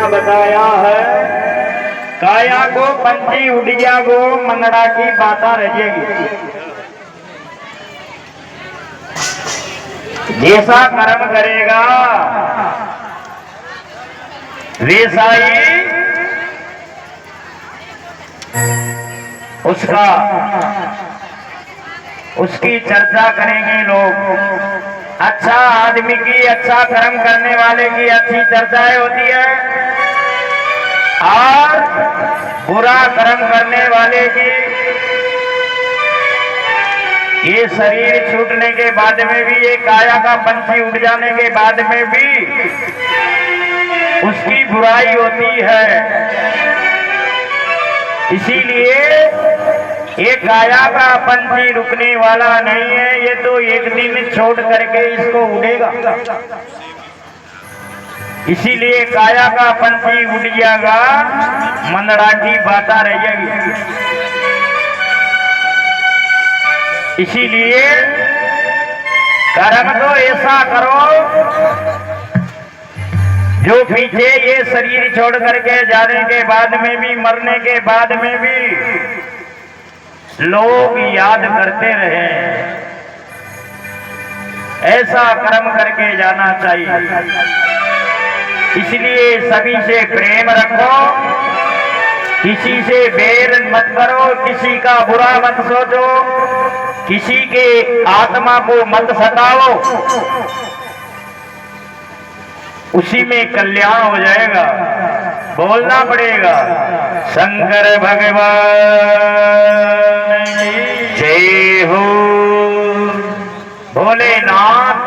बताया है काया को पंची उड़िया को मंगड़ा की बाता रहेगी। जैसा कर्म करेगा वैसा ही उसकी चर्चा करेंगे लोग। अच्छा आदमी की, अच्छा कर्म करने वाले की अच्छी चर्चाएं होती है और बुरा कर्म करने वाले की ये शरीर छूटने के बाद में भी, ये काया का पंछी उड़ जाने के बाद में भी उसकी बुराई होती है। इसीलिए ये काया का पंछी रुकने वाला नहीं है, ये तो एक दिन छोड़ करके इसको उड़ेगा। इसीलिए काया का पंछी उड़ जाएगा, मंदड़ा की बाता रहेगी। इसीलिए कर्म तो ऐसा करो जो पीछे ये शरीर छोड़ करके जाने के बाद में भी, मरने के बाद में भी लोग याद करते रहे। ऐसा कर्म करके जाना चाहिए। इसलिए सभी से प्रेम रखो, किसी से बैर मत करो, किसी का बुरा मत सोचो, किसी के आत्मा को मत सताओ, उसी में कल्याण हो जाएगा। बोलना पड़ेगा शंकर भगवान जय हो। भोलेनाथ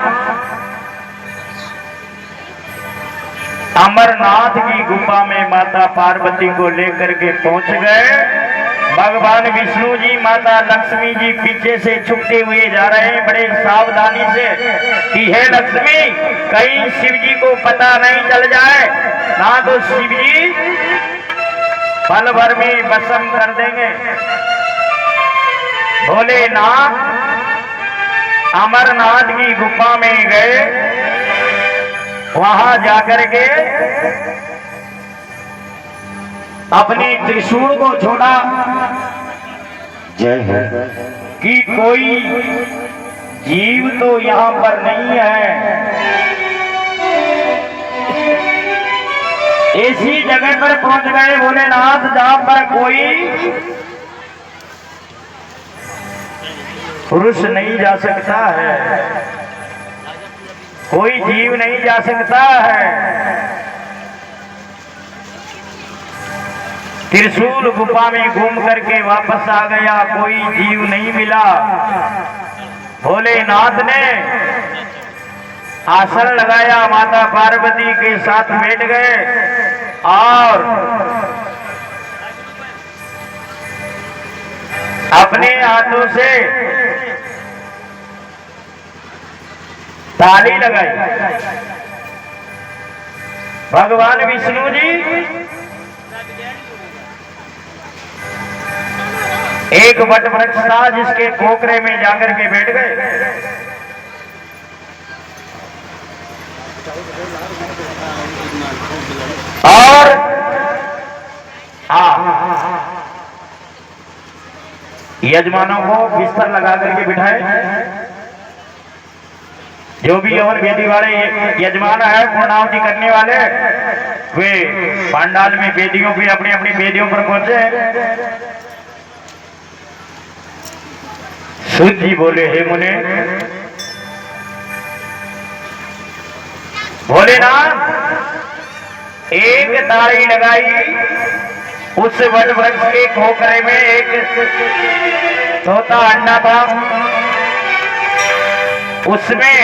अमरनाथ की गुफा में माता पार्वती को लेकर के पहुंच गए। भगवान विष्णु जी, माता लक्ष्मी जी पीछे से छुपते हुए जा रहे हैं बड़े सावधानी से कि हे लक्ष्मी, कहीं शिव जी को पता नहीं चल जाए, ना तो शिव जी पल भर में भस्म कर देंगे। भोलेनाथ अमरनाथ की गुफा में गए, वहां जाकर के अपने त्रिशूल को छोड़ा जय है कि कोई जीव तो यहां पर नहीं है। ऐसी जगह पर पहुंच गए भोलेनाथ जहां पर कोई पुरुष नहीं जा सकता है, कोई जीव नहीं जा सकता है। त्रिशूल गुफा में घूम करके वापस आ गया, कोई जीव नहीं मिला। भोलेनाथ ने आसन लगाया, माता पार्वती के साथ बैठ गए और अपने हाथों से ताली लगाई। भगवान विष्णु जी एक वट वृक्ष था जिसके कोकरे में जाकर के बैठ गए और यजमानों को बिस्तर लगा करके बिठाए। जो भी और वेदी वाले यजमान है पूर्णाहुति करने वाले वे पांडाल में वेदियों पे अपनी अपनी वेदियों पर पहुंचे। सूत जी बोले, हे मुने, भोलेनाथ एक ताली लगाई, उस वट वृक्ष के खोखरे में एक तोता अंडा था, उसमें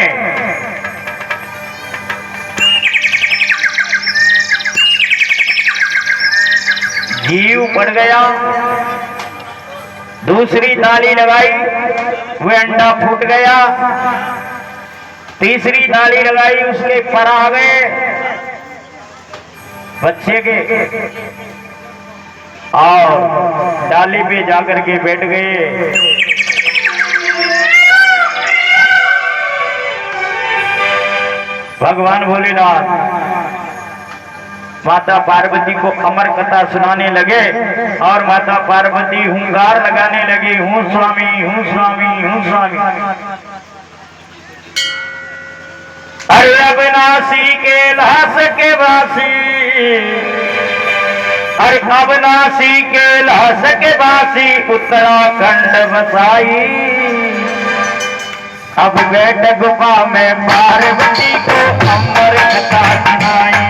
जीव पड़ गया। दूसरी ताली लगाई, वह अंडा फूट गया। तीसरी ताली लगाई, उसके पर आ गए बच्चे के और डाली पे जाकर के बैठ गए। भगवान भोलेनाथ माता पार्वती को अमर कथा सुनाने लगे और माता पार्वती हुंकार लगाने लगी, हूँ स्वामी, हूँ स्वामी, हूँ स्वामी। अरे अविनाशी के लाश के वासी, अरे अविनाशी के लाश के वासी, उत्तराखंड बसाई। अब बैठ गुफा में पार्वती को अमर कथा सुनाई।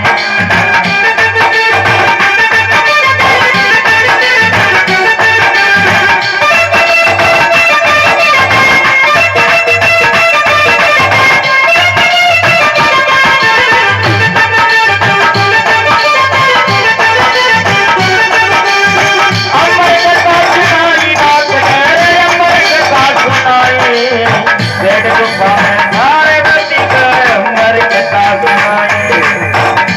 पार्वती को अमर कथा सुनाई।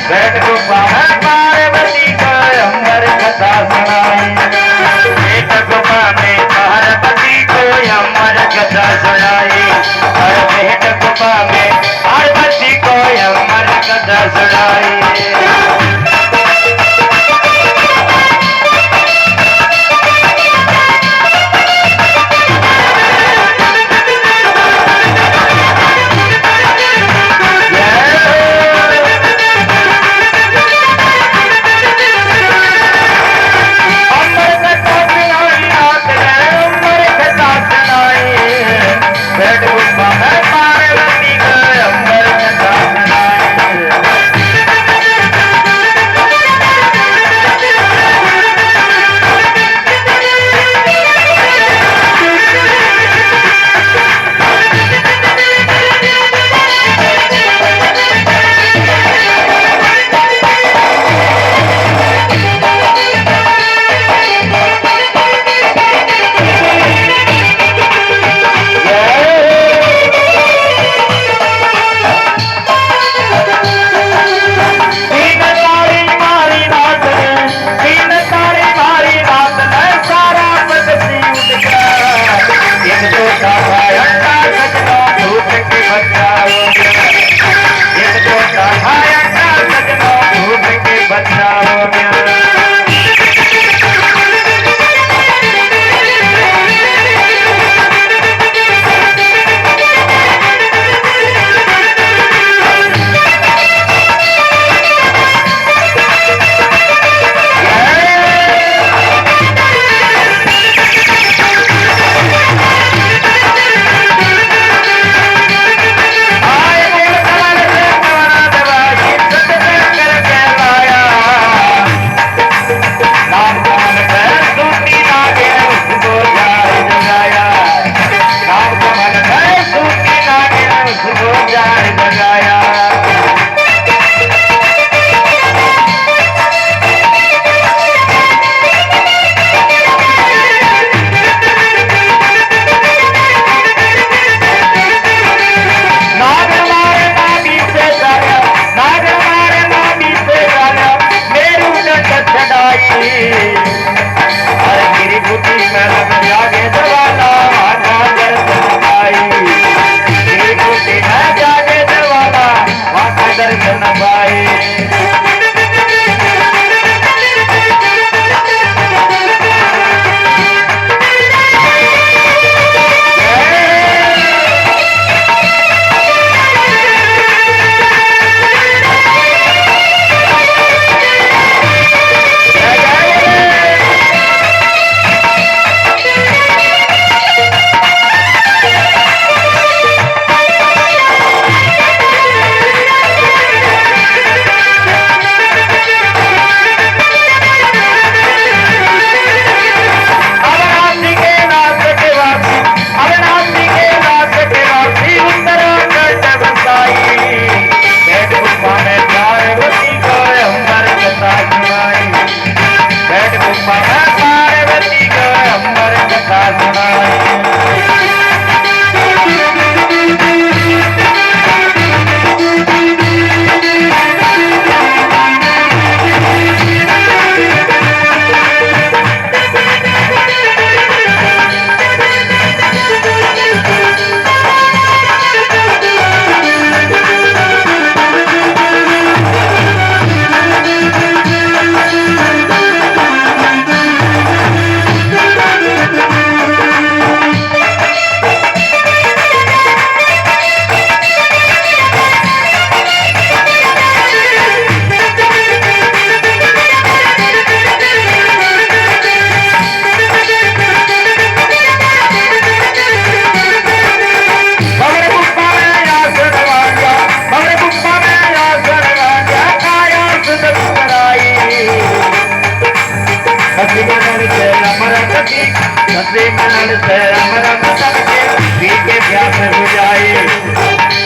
से अमृत सबके पी के प्यास बुझाए,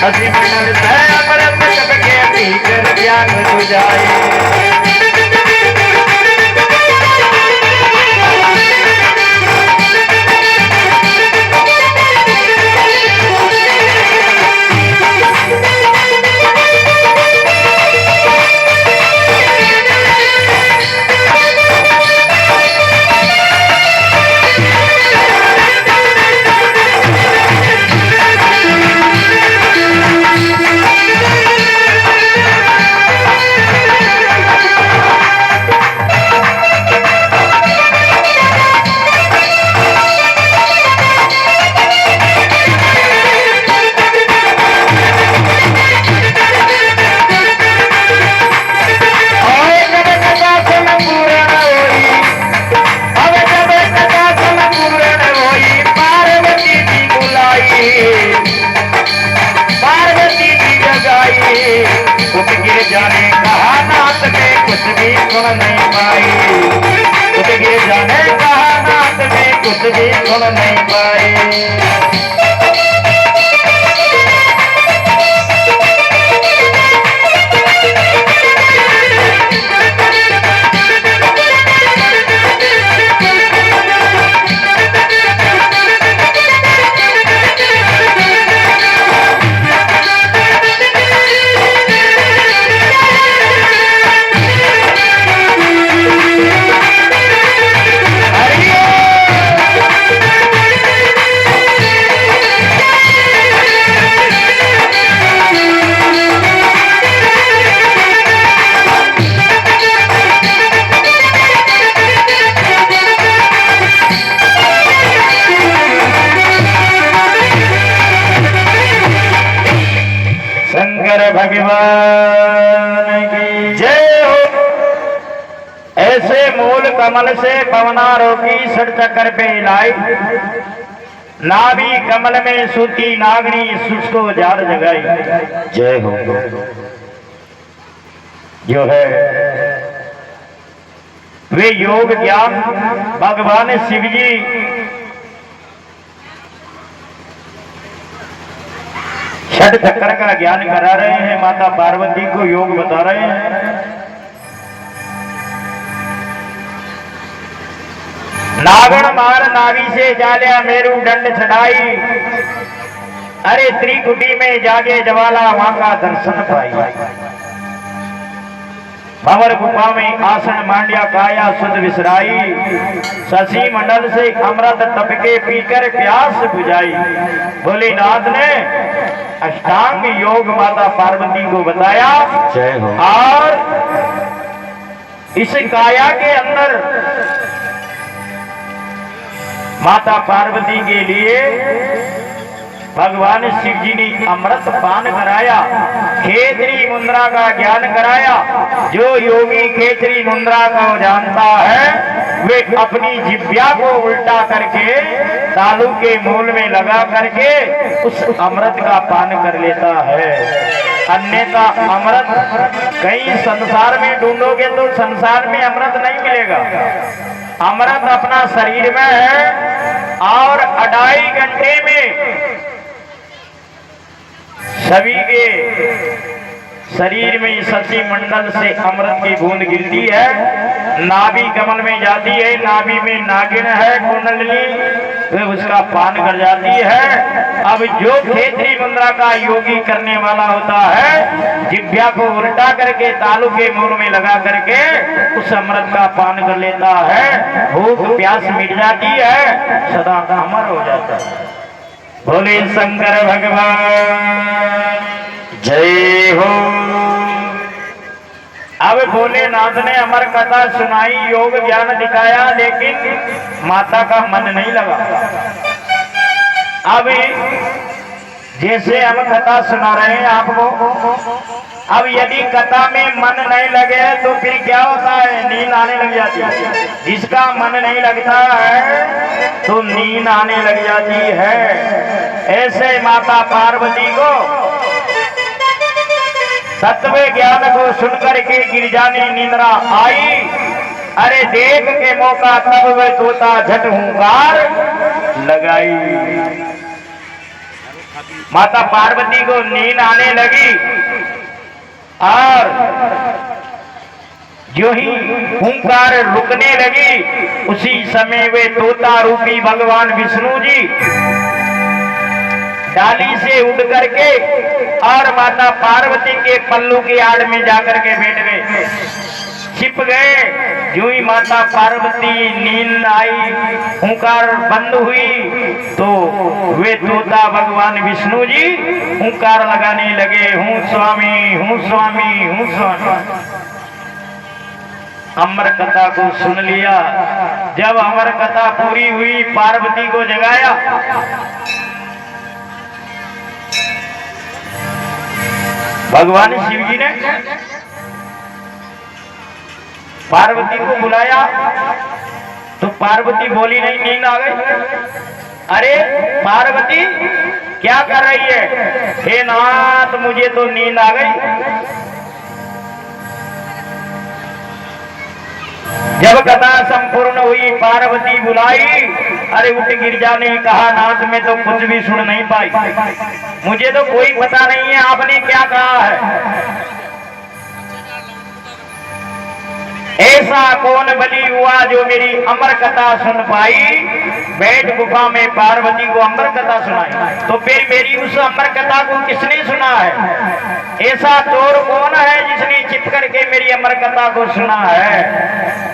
हंसी मंडल से अमृत सबके पी कर प्यास बुझाए। जाने कहा नाथ में कुछ भी सुन नहीं पाई, कुछ गिर जाने कहा नाथ में कुछ भी सुन नहीं पाई। भगवान की जय हो। ऐसे मूल कमल से पवना रोकी सड़ चक्कर पे लाई, नाभि कमल में सूती नागनी सुसको जार जगाई। जय हो। जो है वे योग ज्ञान भगवान शिव जी षड चक्र का ज्ञान करा रहे हैं, माता पार्वती को योग बता रहे हैं। नागण मार नाभि से जालिया मेरू दंड चढ़ाई, अरे त्रिकुटी में जागे ज्वाला वहां का दर्शन पाई। भंवर गुफा में आसन मांडिया काया सुध विसराई, शशि मंडल से अमृत टपके पीकर प्यास बुझाई। भोलेनाथ ने अष्टांग योग माता पार्वती को बताया और इस काया के अंदर माता पार्वती के लिए भगवान शिव जी ने अमृत पान कराया, खेतरी मुद्रा का ज्ञान कराया। जो योगी खेतरी मुद्रा को जानता है वे अपनी जिह्वा को उल्टा करके तालू के मूल में लगा करके उस अमृत का पान कर लेता है। अन्यथा अमृत कहीं संसार में ढूंढोगे तो संसार में अमृत नहीं मिलेगा। अमृत अपना शरीर में है और 2.5 घंटे में सभी के शरीर में शशि मंडल से अमृत की बूंद गिरती है, नाभि कमल में जाती है, नाभि में नागिन है कुंडली, वे उसका पान कर जाती है। अब जो खेतरी मुद्रा का योगी करने वाला होता है, जिह्वा को उल्टा करके तालू के मूल में लगा करके उस अमृत का पान कर लेता है, भूख प्यास मिट जाती है, सदा का अमर हो जाता है। भोले शंकर भगवान जय हो। अब भोलेनाथ ने अमर कथा सुनाई, योग ज्ञान दिखाया, लेकिन माता का मन नहीं लगा। अब जैसे हम कथा सुना रहे हैं आपको, अब यदि कथा में मन नहीं लगे तो फिर क्या होता है, नींद आने लग जाती है। जिसका मन नहीं लगता है तो नींद आने लग जाती है। ऐसे माता पार्वती को तत्व ज्ञान को सुनकर के गिरजानी निंद्रा आई। अरे देख के मौका तब वह तोता झट हुंकार, लगाई। माता पार्वती को नींद आने लगी और जो ही हुंकार रुकने लगी उसी समय वे तोता रूपी भगवान विष्णु जी डाली से उड़ करके और माता पार्वती के पल्लू की आड़ में जाकर के बैठ गए, छिप गए। जो ही माता पार्वती नींद आई, हुंकार बंद हुई तो वे तोता भगवान विष्णु जी हुंकार लगाने लगे, हूँ स्वामी, हूँ स्वामी, हूँ स्वामी। अमर कथा को सुन लिया। जब अमर कथा पूरी हुई, पार्वती को जगाया। भगवान शिव जी ने पार्वती को बुलाया तो पार्वती बोली नहीं, नींद आ गई। अरे पार्वती क्या कर रही है? हे नाथ मुझे तो नींद आ गई। जब कथा संपूर्ण हुई, पार्वती बुलाई। अरे उठ गिरजा ने कहा, नाथ मैं तो कुछ भी सुन नहीं पाई, मुझे तो कोई पता नहीं है आपने क्या कहा है। ऐसा कौन बलि हुआ जो मेरी अमर कथा सुन पाई? बैठ गुफा में पार्वती को अमर कथा सुनाई। तो फिर मेरी उस अमर कथा को किसने सुना है? ऐसा चोर कौन है जिसने छिप करके मेरी अमर कथा को सुना है?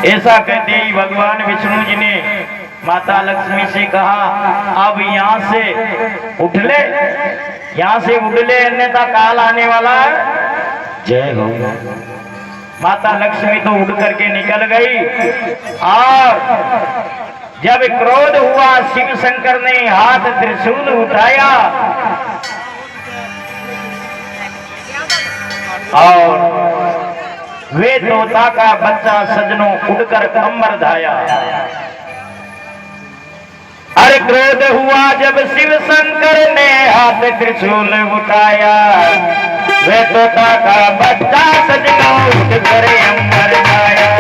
ऐसा कहते ही भगवान विष्णु जी ने माता लक्ष्मी से कहा, अब यहाँ से उठ ले, यहाँ से उठ ले, अन्यथा काल आने वाला है। जय हो। माता लक्ष्मी तो उड़ करके निकल गई और जब क्रोध हुआ, शिव शंकर ने हाथ त्रिशूल उठाया और वे तोता का बच्चा सजनों उड़कर अंबर धाया। अरे क्रोध हुआ जब शिव शंकर ने हाथ त्रिशूल उठाया, वे तोता का बच्चा सजनों उड़कर अंबर धाया।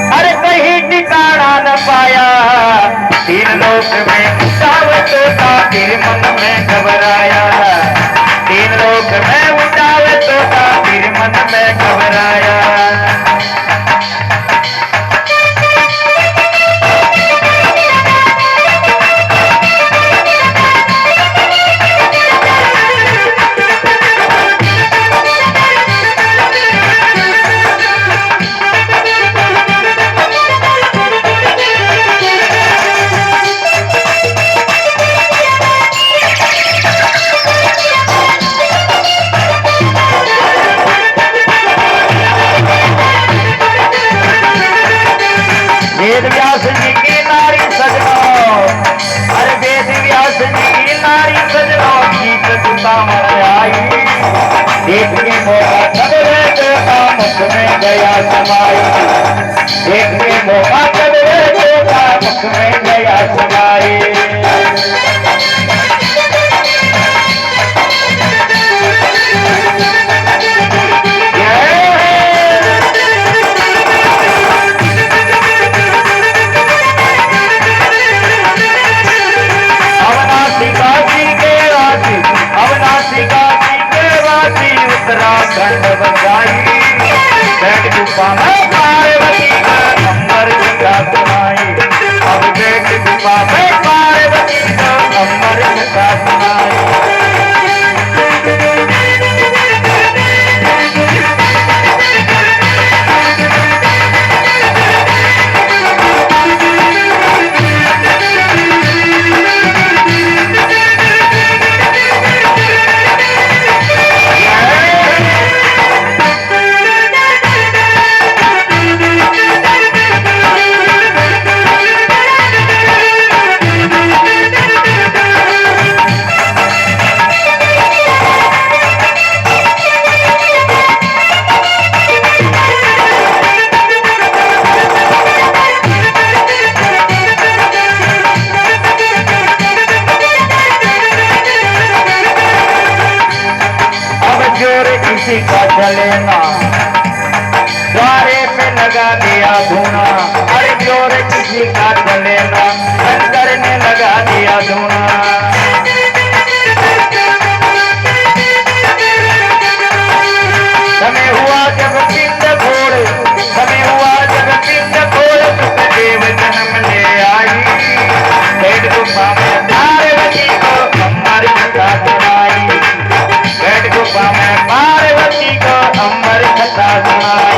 अरे कहीं ठिकाना न पाया, तीन लोक में उठावत था, फिर मन में घबराया। तीन लोक में उठावत था, फिर मन में घबराया। वेद व्यास जी की नारी सजनो, अरे वेद व्यास जी की नारी सजनो, गीत सुता मर आई। देख के मौका तब रे देखा, मुख में गया समाई। देख के मौका तब रे देखा, मुख में गया समाई। जब गाई बैठ गुफा में पार्वती का अमर कथा सुनाई। अब बैठ गुफा में पार्वती का अमर कथा सुनाई। किसी का चलेना द्वारे पे लगा दिया धूना। अरे जोर किसी का चलेना शंकर ने लगा दिया धूना। समय हुआ जब पिंड फोड़, समय हुआ जब पिंड फोड़ सुखदेव जन्म ले आई। बैठ गुफा में पार्वती को अमर कथा सुनाई। बैठ गुफा में पार्वती को अमर कथा सुनाई।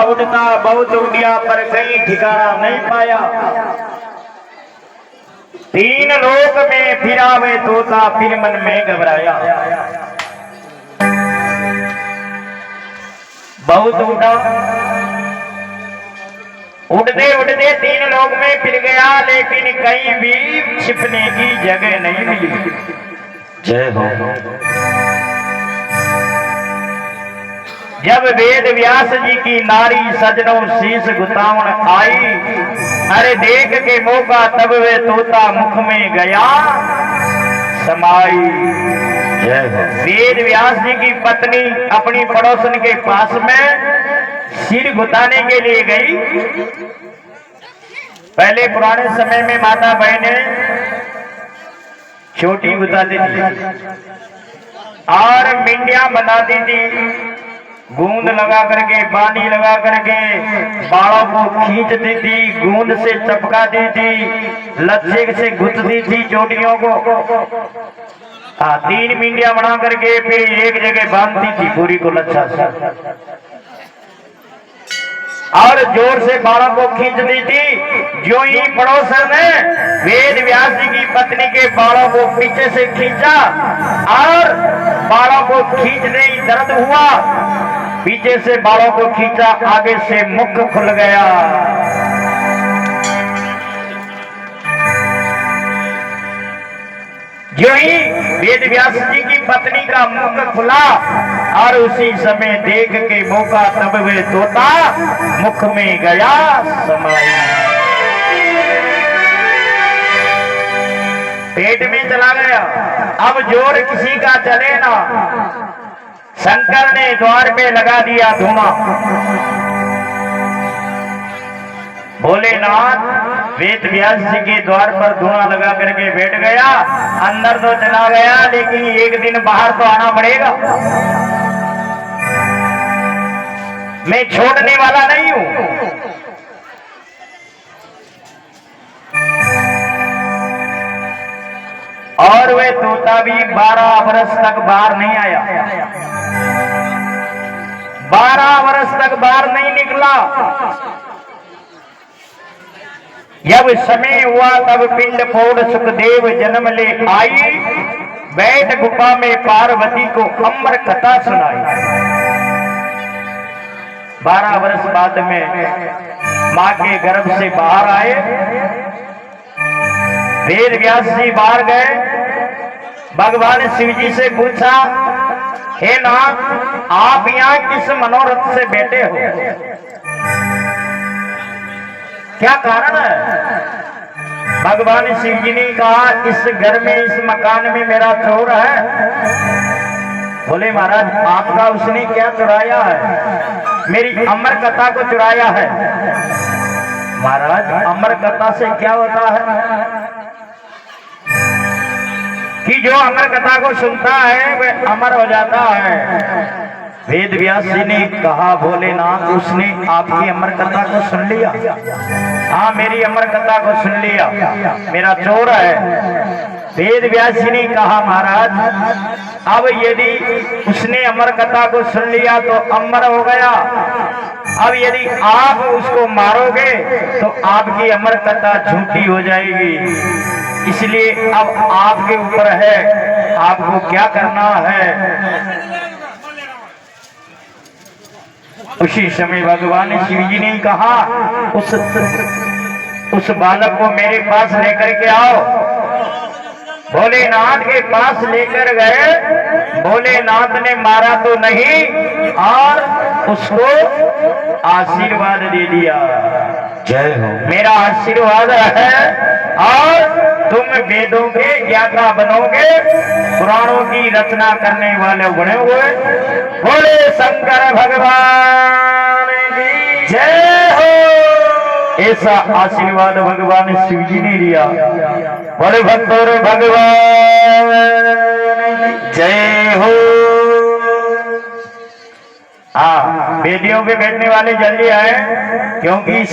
उड़ता बहुत उड़िया पर कहीं ठिकाना नहीं पाया। तीन लोक में फिरा वे तोता फिर मन में घबराया। बहुत उड़ा, उड़ते उड़ते तीन लोक में फिर गया, लेकिन कहीं भी छिपने की जगह नहीं मिली। जय हो। जब वेद व्यास जी की नारी सजनों शीश गुतावन आई, अरे देख के मौका तब वे तोता मुख में गया समाई। वेद व्यास जी की पत्नी अपनी पड़ोसन के पास में सिर गुताने के लिए गई। पहले पुराने समय में माता बहनें छोटी गुताती थी और मिंडिया बनाती थी, गूंद लगा करके पानी लगा करके बालों को खींचती थी, गूंद से चपकाती थी, लच्छे से गुथती थी चोटियों को। तीन मिंडिया बना करके फिर एक जगह बांधती थी पूरी को लच्छा से और जोर से बालों को खींचती थी। जो ही पड़ोसन ने वेद व्यास जी की पत्नी के बालों को पीछे से खींचा और बालों को खींचने ही दर्द हुआ, पीछे से बालों को खींचा, आगे से मुख खुल गया। जो ही वेद व्यास जी की पत्नी का मुख खुला और उसी समय देख के मौका तब वे तोता मुख में गया समाई। पेट में चला गया। अब जोर किसी का चले ना, शंकर ने द्वार पे लगा दिया धुआं। भोलेनाथ वेद व्यास जी के द्वार पर धुआं लगा करके बैठ गया। अंदर तो चला गया, लेकिन एक दिन बाहर तो आना पड़ेगा। मैं छोड़ने वाला नहीं हूं। और वह तोता भी 12 वर्ष तक बाहर नहीं आया। 12 वर्ष तक बाहर नहीं निकला। जब समय हुआ तब पिंड फोड़ सुखदेव जन्म ले आई। बैठ गुफा में पार्वती को अमर कथा सुनाई। 12 वर्ष बाद में मां के गर्भ से बाहर आए। वेद व्यास जी बाहर गए। भगवान शिव जी से पूछा, हे नाथ, आप यहाँ किस मनोरथ से बैठे हो? क्या कारण है? भगवान शिव जी ने कहा, इस घर में, इस मकान में मेरा चोर है। बोले महाराज, आपका उसने क्या चुराया है? मेरी अमर कथा को चुराया है। महाराज, अमर कथा से क्या होता है कि जो अमर कथा को सुनता है वह अमर हो जाता है। वेद व्यास जी ने कहा, भोलेनाथ, उसने आपकी अमर कथा को सुन लिया। हाँ, मेरी अमर कथा को सुन लिया, मेरा चोर है। वेद व्यास जी ने कहा, महाराज, अब यदि उसने अमर कथा को सुन लिया तो अमर हो गया। अब यदि आप उसको मारोगे तो आपकी अमर कथा झूठी हो जाएगी। इसलिए अब आपके ऊपर है, आपको क्या करना है। उसी समय भगवान शिव जी ने कहा, उस बालक को मेरे पास लेकर के आओ। भोलेनाथ के पास लेकर गए। भोलेनाथ ने मारा तो नहीं और उसको आशीर्वाद दे दिया। जय हो, मेरा आशीर्वाद है और तुम वेदों के ज्ञाता बनोगे, पुराणों की रचना करने वाले बने हुए। बोले शंकर भगवान की जय हो। ऐसा आशीर्वाद भगवान शिव जी ने दिया। बड़े भक्तों भगवान जय हो। हाँ, वेदियों पे बैठने वाले जल्दी आए, क्योंकि